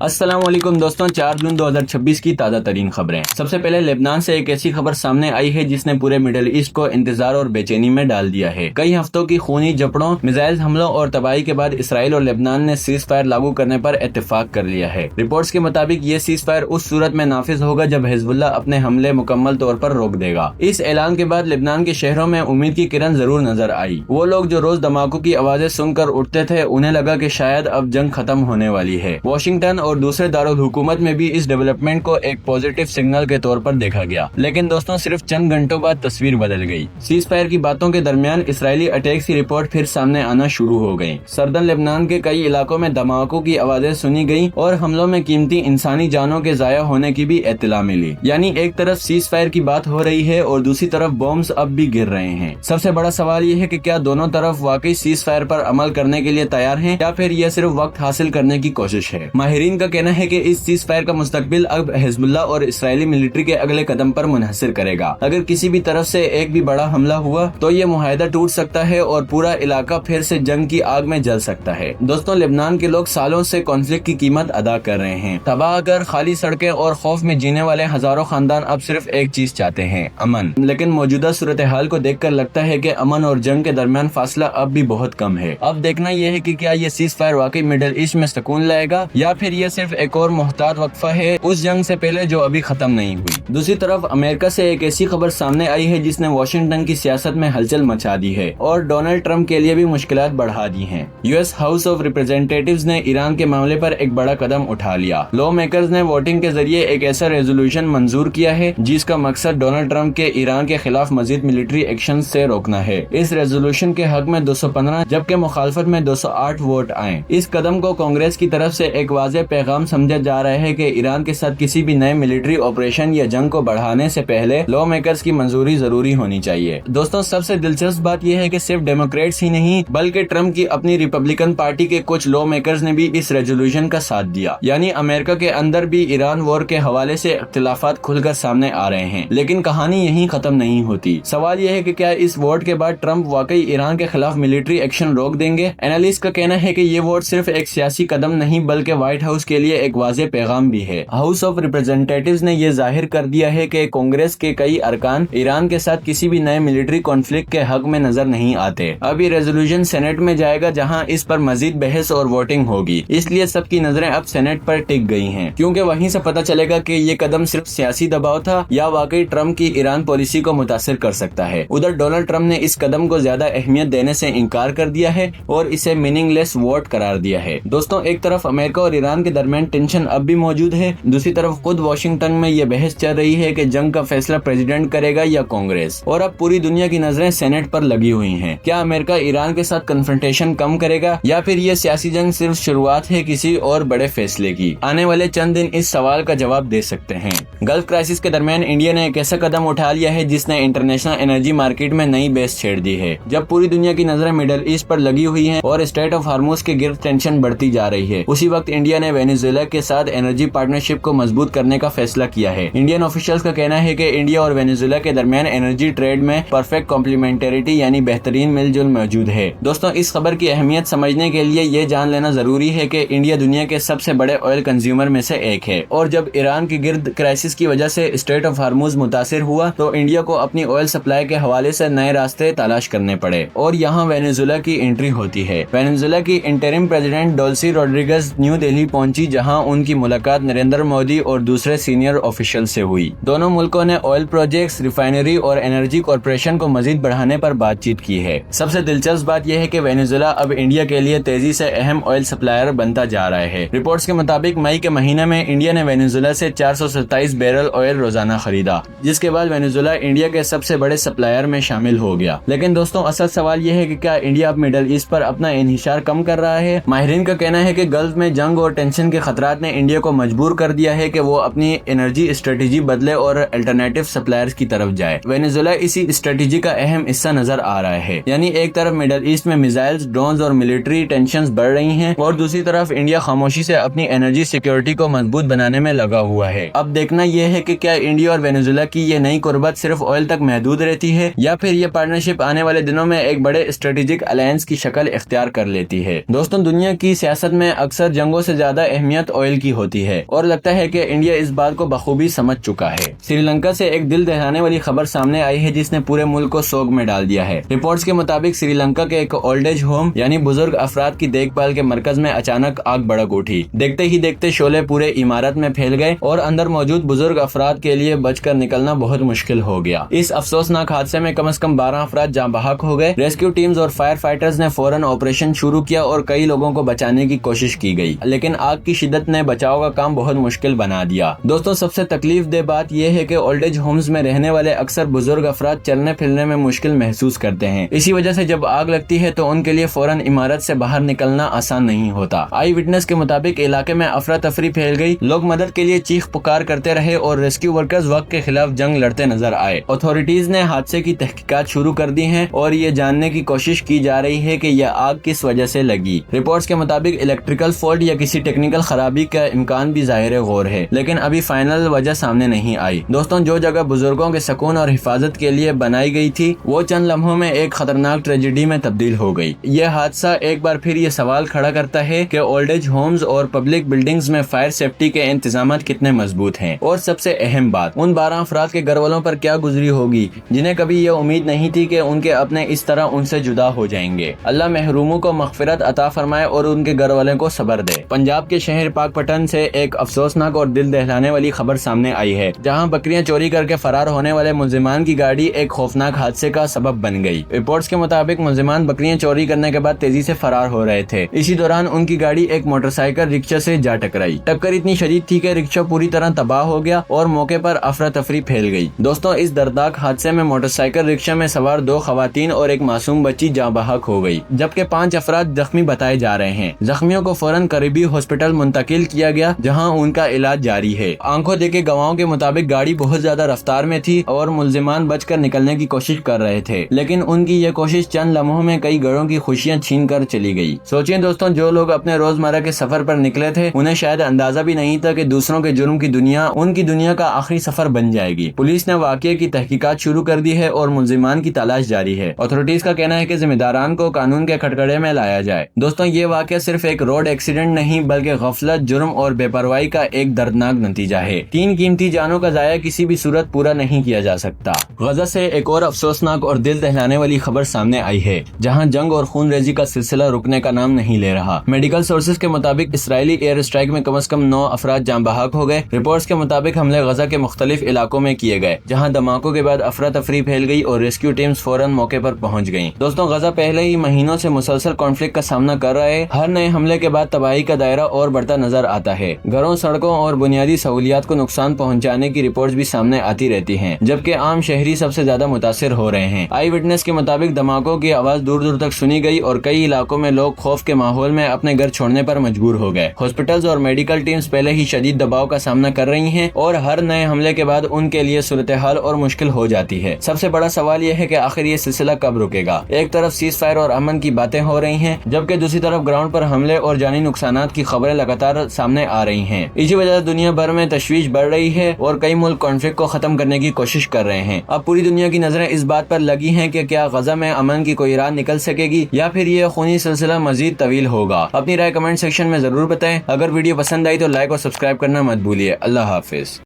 السلام علیکم دوستوں، 4 جون 2026 کی تازہ ترین خبریں۔ سب سے پہلے لبنان سے ایک ایسی خبر سامنے آئی ہے جس نے پورے مڈل ایسٹ کو انتظار اور بے چینی میں ڈال دیا ہے۔ کئی ہفتوں کی خونی جھڑپوں، میزائل حملوں اور تباہی کے بعد اسرائیل اور لبنان نے سیز فائر لاگو کرنے پر اتفاق کر لیا ہے۔ رپورٹس کے مطابق یہ سیز فائر اس صورت میں نافذ ہوگا جب حزب اللہ اپنے حملے مکمل طور پر روک دے گا۔ اس اعلان کے بعد لبنان کے شہروں میں امید کی کرن ضرور نظر آئی۔ وہ لوگ جو روز دھماکوں کی آوازیں سن کر اٹھتے تھے، انہیں لگا کہ شاید اب جنگ ختم ہونے والی ہے۔ واشنگٹن اور دوسرے دارالحکومت میں بھی اس ڈیولپمنٹ کو ایک پازیٹیو سگنل کے طور پر دیکھا گیا، لیکن دوستوں صرف چند گھنٹوں بعد تصویر بدل گئی۔ سیز فائر کی باتوں کے درمیان اسرائیلی اٹیکس کی رپورٹ پھر سامنے آنا شروع ہو گئی۔ سردن لبنان کے کئی علاقوں میں دھماکوں کی آوازیں سنی گئیں اور حملوں میں قیمتی انسانی جانوں کے ضائع ہونے کی بھی اطلاع ملی۔ یعنی ایک طرف سیز فائر کی بات ہو رہی ہے اور دوسری طرف بمز اب بھی گر رہے ہیں۔ سب سے بڑا سوال یہ ہے کہ کیا دونوں طرف واقعی سیز فائر پر عمل کرنے کے لیے تیار ہیں یا پھر یہ صرف وقت حاصل کرنے کی کوشش ہے۔ ماہرین کا کہنا ہے کہ اس سیز فائر کا مستقبل اب حزب اللہ اور اسرائیلی ملٹری کے اگلے قدم پر منحصر کرے گا۔ اگر کسی بھی طرف سے ایک بھی بڑا حملہ ہوا تو یہ معاہدہ ٹوٹ سکتا ہے اور پورا علاقہ پھر سے جنگ کی آگ میں جل سکتا ہے۔ دوستوں، لبنان کے لوگ سالوں سے کانفلکٹ کی قیمت ادا کر رہے ہیں۔ تباہ کر خالی سڑکیں اور خوف میں جینے والے ہزاروں خاندان اب صرف ایک چیز چاہتے ہیں، امن۔ لیکن موجودہ صورتحال کو دیکھ کر لگتا ہے کہ امن اور جنگ کے درمیان فاصلہ اب بھی بہت کم ہے۔ اب دیکھنا یہ ہے کہ کیا یہ سیز فائر واقعی مڈل ایسٹ میں سکون لائے گا یا پھر یہ صرف ایک اور محتاط وقفہ ہے اس جنگ سے پہلے جو ابھی ختم نہیں ہوئی۔ دوسری طرف امریکہ سے ایک ایسی خبر سامنے آئی ہے جس نے واشنگٹن کی سیاست میں ہلچل مچا دی ہے اور ڈونلڈ ٹرمپ کے لیے بھی مشکلات بڑھا دی ہیں۔ US ہاؤس آف ریپرزینٹیٹیوز نے ایران کے معاملے پر ایک بڑا قدم اٹھا لیا۔ لا میکرز نے ووٹنگ کے ذریعے ایک ایسا ریزولوشن منظور کیا ہے جس کا مقصد ڈونلڈ ٹرمپ کے ایران کے خلاف مزید ملٹری ایکشن سے روکنا ہے۔ اس ریزولوشن کے حق میں 215 جبکہ مخالفت میں 208 ووٹ آئے۔ اس قدم کو کانگریس کی طرف سے ایک واضح پیغام سمجھا جا رہا ہے کہ ایران کے ساتھ کسی بھی نئے ملٹری آپریشن یا جنگ کو بڑھانے سے پہلے لا میکرز کی منظوری ضروری ہونی چاہیے۔ دوستوں، سب سے دلچسپ بات یہ ہے کہ صرف ڈیموکریٹس ہی نہیں بلکہ ٹرمپ کی اپنی ریپبلکن پارٹی کے کچھ لا میکرز نے بھی اس ریزولوشن کا ساتھ دیا۔ یعنی امریکہ کے اندر بھی ایران وار کے حوالے سے اختلافات کھل کر سامنے آ رہے ہیں۔ لیکن کہانی یہیں ختم نہیں ہوتی۔ سوال یہ ہے کہ کیا اس ووٹ کے بعد ٹرمپ واقعی ایران کے خلاف ملٹری ایکشن روک دیں گے؟ اینالسٹ کا کہنا ہے کہ یہ ووٹ صرف ایک سیاسی قدم نہیں بلکہ وائٹ ہاؤس کے لیے ایک واضح پیغام بھی ہے۔ ہاؤس آف ریپرزینٹیٹیوز نے یہ ظاہر کر دیا ہے کہ کانگریس کے کئی ارکان ایران کے ساتھ کسی بھی نئے ملٹری کانفلکٹ کے حق میں نظر نہیں آتے۔ اب یہ ریزولوشن سینٹ میں جائے گا جہاں اس پر مزید بحث اور ووٹنگ ہوگی۔ اس لیے سب کی نظریں اب سینٹ پر ٹک گئی ہیں کیونکہ وہیں سے پتہ چلے گا کہ یہ قدم صرف سیاسی دباؤ تھا یا واقعی ٹرمپ کی ایران پالیسی کو متاثر کر سکتا ہے۔ ادھر ڈونلڈ ٹرمپ نے اس قدم کو زیادہ اہمیت دینے سے انکار کر دیا ہے اور اسے میننگ لیس ووٹ قرار دیا ہے۔ دوستوں، ایک طرف امریکہ اور ایران کے درمیان ٹینشن اب بھی موجود ہے، دوسری طرف خود واشنگٹن میں یہ بحث چل رہی ہے کہ جنگ کا فیصلہ پریزیڈنٹ کرے گا یا کانگریس، اور اب پوری دنیا کی نظریں سینٹ پر لگی ہوئی ہیں۔ کیا امریکہ ایران کے ساتھ کنفرنٹیشن کم کرے گا یا پھر یہ سیاسی جنگ صرف شروعات ہے کسی اور بڑے فیصلے کی؟ آنے والے چند دن اس سوال کا جواب دے سکتے ہیں۔ گلف کرائسس کے درمیان انڈیا نے ایک ایسا قدم اٹھا لیا ہے جس نے انٹرنیشنل انرجی مارکیٹ میں نئی بیس چھیڑ دی ہے۔ جب پوری دنیا کی نظریں مڈل ایسٹ پر لگی ہوئی ہیں اور اسٹریٹ آف ہارموز کے گرد ٹینشن بڑھتی جا رہی ہے، اسی وقت انڈیا نے وینیزویلا کے ساتھ انرجی پارٹنرشپ کو مضبوط کرنے کا فیصلہ کیا ہے۔ انڈین آفیشلز کا کہنا ہے کہ انڈیا اور وینیزویلا کے درمیان انرجی ٹریڈ میں پرفیکٹ کمپلیمنٹریٹی یعنی بہترین مل جل موجود ہے۔ دوستوں، اس خبر کی اہمیت سمجھنے کے لیے یہ جان لینا ضروری ہے کہ انڈیا دنیا کے سب سے بڑے آئل کنزیومر میں سے ایک ہے، اور جب ایران کی گرد کرائسس کی وجہ سے اسٹریٹ آف ہارموز متاثر ہوا تو انڈیا کو اپنی آئل سپلائی کے حوالے سے نئے راستے تلاش کرنے پڑے، اور یہاں وینیزویلا کی انٹری ہوتی ہے۔ وینیزویلا کی interim president Delcy Rodriguez New Delhi پہنچی جہاں ان کی ملاقات نریندر مودی اور دوسرے سینئر آفیشل سے ہوئی۔ دونوں ملکوں نے آئل پروجیکٹس، ریفائنری اور انرجی کارپوریشن کو مزید بڑھانے پر بات چیت کی ہے۔ سب سے دلچسپ بات یہ ہے کہ وینیزویلا اب انڈیا کے لیے تیزی سے اہم آئل سپلائر بنتا جا رہا ہے۔ رپورٹس کے مطابق مئی کے مہینے میں انڈیا نے وینیزویلا سے 427 بیرل آئل روزانہ خریدا، جس کے بعد وینیزویلا انڈیا کے سب سے بڑے سپلائر میں شامل ہو گیا۔ لیکن دوستوں، اصل سوال یہ ہے کہ کیا انڈیا اب مڈل ایسٹ پر اپنا انحصار کم کر رہا ہے؟ ماہرین کا کہنا ہے کہ گلف میں جنگ اور ٹینشن کے خطرات نے انڈیا کو مجبور کر دیا ہے کہ وہ اپنی انرجی اسٹریٹجی بدلے اور الٹرنیٹیو سپلائرز کی طرف جائے۔ وینیزویلا اسی اسٹریٹجی کا اہم حصہ نظر آ رہا ہے، یعنی ایک طرف مڈل ایسٹ میں میزائلز، ڈرونز اور ملٹری ٹینشنز بڑھ رہی ہیں اور دوسری طرف انڈیا خاموشی سے اپنی انرجی سیکیورٹی کو مضبوط بنانے میں لگا ہوا ہے۔ اب دیکھنا یہ ہے کہ کیا انڈیا اور وینیزویلا کی یہ نئی قربت صرف آئل تک محدود رہتی ہے یا پھر یہ پارٹنرشپ آنے والے دنوں میں ایک بڑے اسٹریٹجک الائنس کی شکل اختیار کر لیتی ہے۔ دوستوں، دنیا کی سیاست میں اکثر جنگوں سے زیادہ اہمیت آئل کی ہوتی ہے اور لگتا ہے کہ انڈیا اس بات کو بخوبی سمجھ چکا ہے۔ سری لنکا سے ایک دل دہلانے والی خبر سامنے آئی ہے جس نے پورے ملک کو سوگ میں ڈال دیا ہے۔ رپورٹس کے مطابق سری لنکا کے ایک اولڈ ایج ہوم یعنی بزرگ افراد کی دیکھ بھال کے مرکز میں اچانک آگ بھڑک اٹھی۔ دیکھتے ہی دیکھتے شعلے پورے عمارت میں پھیل گئے اور اندر موجود بزرگ افراد کے لیے بچ کر نکلنا بہت مشکل ہو گیا۔ اس افسوسناک حادثے میں کم از کم 12 افراد جاں بحق ہو گئے۔ ریسکیو ٹیمز اور فائر فائٹرز نے فوراً آپریشن شروع کیا اور کئی لوگوں کو بچانے کی کوشش کی گئی، لیکن آگ کی شدت نے بچاؤ کا کام بہت مشکل بنا دیا۔ دوستوں، سب سے تکلیف دہ بات یہ ہے کہ اولڈ ایج ہومز میں رہنے والے اکثر بزرگ افراد چلنے پھرنے میں مشکل محسوس کرتے ہیں۔ اسی وجہ سے جب آگ لگتی ہے تو ان کے لیے فوراً عمارت سے باہر نکلنا آسان نہیں ہوتا۔ آئی وٹنس کے مطابق علاقے میں افراتفری پھیل گئی، لوگ مدد کے لیے چیخ پکار کرتے رہے اور ریسکیو ورکرز وقت کے خلاف جنگ لڑتے نظر آئے۔ اتھارٹیز نے حادثے کی تحقیقات شروع کر دی ہیں اور یہ جاننے کی کوشش کی جا رہی ہے کہ یہ آگ کس وجہ سے لگی۔ رپورٹس کے مطابق الیکٹریکل فالٹ یا کسی ٹیکنیکل خرابی کا امکان بھی ظاہر غور ہے، لیکن ابھی فائنل وجہ سامنے نہیں آئی۔ دوستوں، جو جگہ بزرگوں کے سکون اور حفاظت کے لیے بنائی گئی تھی وہ چند لمحوں میں ایک خطرناک ٹریجڈی میں تبدیل ہو گئی۔ یہ حادثہ ایک بار پھر یہ سوال کھڑا کرتا ہے کہ اولڈ ایج ہومز اور پبلک بلڈنگز میں فائر سیفٹی کے انتظامات کتنے مضبوط ہیں، اور سب سے اہم بات، ان 12 افراد کے گھر والوں پر کیا گزری ہوگی جنہیں کبھی یہ امید نہیں تھی کہ ان کے اپنے اس طرح ان سے جدا ہو جائیں گے۔ اللہ محروموں کو مغفرت عطا فرمائے اور ان کے گھر والوں کو صبر دے۔ پنجاب کے شہر پاک پٹن سے ایک افسوسناک اور دل دہلانے والی خبر سامنے آئی ہے، جہاں بکریاں چوری کر کے فرار ہونے والے ملزمان کی گاڑی ایک خوفناک حادثے کا سبب بن گئی۔ رپورٹس کے مطابق ملزمان بکریاں چوری کرنے کے بعد تیزی سے فرار ہو رہے تھے۔ اسی دوران ان کی گاڑی ایک موٹر سائیکل رکشہ سے جا ٹکرائی۔ ٹکر اتنی شدید تھی کہ رکشہ پوری طرح تباہ ہو گیا اور موقع پر افراتفری پھیل گئی۔ دوستوں، اس دردناک حادثے میں موٹر سائیکل رکشہ میں سوار 2 خواتین اور ایک معصوم بچی جاں بحق ہو گئی، جبکہ 5 افراد زخمی بتائے جا رہے ہیں۔ زخمیوں کو فوراً قریبی ہاسپٹل منتقل کیا گیا جہاں ان کا علاج جاری ہے۔ آنکھوں دیکھے گواہوں کے مطابق گاڑی بہت زیادہ رفتار میں تھی اور ملزمان بچ کر نکلنے کی کوشش کر رہے تھے، لیکن ان کی یہ کوشش چند لمحوں میں کئی گھروں کی خوشیاں چھین کر چلی گئی۔ سوچیں دوستوں، جو لوگ اپنے روزمرہ کے سفر پر نکلے تھے انہیں شاید اندازہ بھی نہیں تھا کہ دوسروں کے جرم کی دنیا ان کی دنیا کا آخری سفر بن جائے گی۔ پولیس نے واقعے کی تحقیقات شروع کر دی ہے اور ملزمان کی تلاش جاری ہے۔ اتھارٹیز کا کہنا ہے کہ ذمہ داران کو قانون کے کٹگڑے میں لایا جائے۔ دوستوں، یہ واقعہ صرف ایک روڈ ایکسیڈنٹ نہیں بلکہ غفلت، جرم اور بے پرواہی کا ایک دردناک نتیجہ ہے۔ 3 قیمتی جانوں کا ضائع کسی بھی صورت پورا نہیں کیا جا سکتا۔ غزہ سے ایک اور افسوسناک اور دل دہلانے والی خبر سامنے آئی ہے، جہاں جنگ اور خون ریزی کا سلسلہ رکنے کا نام نہیں لے رہا۔ میڈیکل سورسز کے مطابق اسرائیلی ایئر اسٹرائک میں کم از کم 9 افراد جاں بحق ہو گئے۔ رپورٹس کے مطابق حملے غزہ کے مختلف علاقوں میں کیے گئے، جہاں دھماکوں کے بعد افراتفری پھیل گئی اور ریسکیو ٹیمز فوراً موقع پر پہنچ گئیں۔ دوستوں، غزہ پہلے ہی مہینوں سے مسلسل کانفلکٹ کا سامنا کر رہا ہے۔ ہر نئے حملے کے بعد تباہی کا دائرہ اور بڑھتا نظر آتا ہے۔ گھروں، سڑکوں اور بنیادی سہولیات کو نقصان پہنچانے کی رپورٹس بھی سامنے آتی رہتی ہیں، جبکہ عام شہری سب سے زیادہ متاثر ہو رہے ہیں۔ آئی وٹنس کے مطابق دھماکوں کی آواز دور دور تک سنی گئی اور کئی علاقوں میں لوگ خوف کے ماحول میں اپنے گھر چھوڑنے پر مجبور ہو گئے۔ ہاسپٹلز اور میڈیکل ٹیمز پہلے ہی شدید دباؤ کا سامنا کر رہی ہیں اور ہر نئے حملے کے بعد ان کے لیے صورتحال اور مشکل ہو جاتی ہے۔ سب سے بڑا سوال یہ ہے کہ آخر یہ سلسلہ کب رکے گا؟ ایک طرف سیز فائر اور امن کی باتیں ہو رہی ہیں، جبکہ دوسری طرف گراؤنڈ پر حملے اور جانی نقصانات کی خبریں لگاتار سامنے آ رہی ہیں۔ اسی وجہ سے دنیا بھر میں تشویش بڑھ رہی ہے اور کئی ملک کانفلکٹ کو ختم کرنے کی کوشش کر رہے ہیں۔ اب پوری دنیا کی نظریں اس بات پر لگی ہیں کہ کیا غزہ میں امن کی کوئی راہ نکل سکے گی یا پھر یہ خونی سلسلہ مزید طویل ہوگا۔ اپنی رائے کمنٹ سیکشن میں ضرور بتائیں۔ اگر ویڈیو پسند آئی تو لائک اور سبسکرائب کرنا مت بھولیے۔ اللہ حافظ۔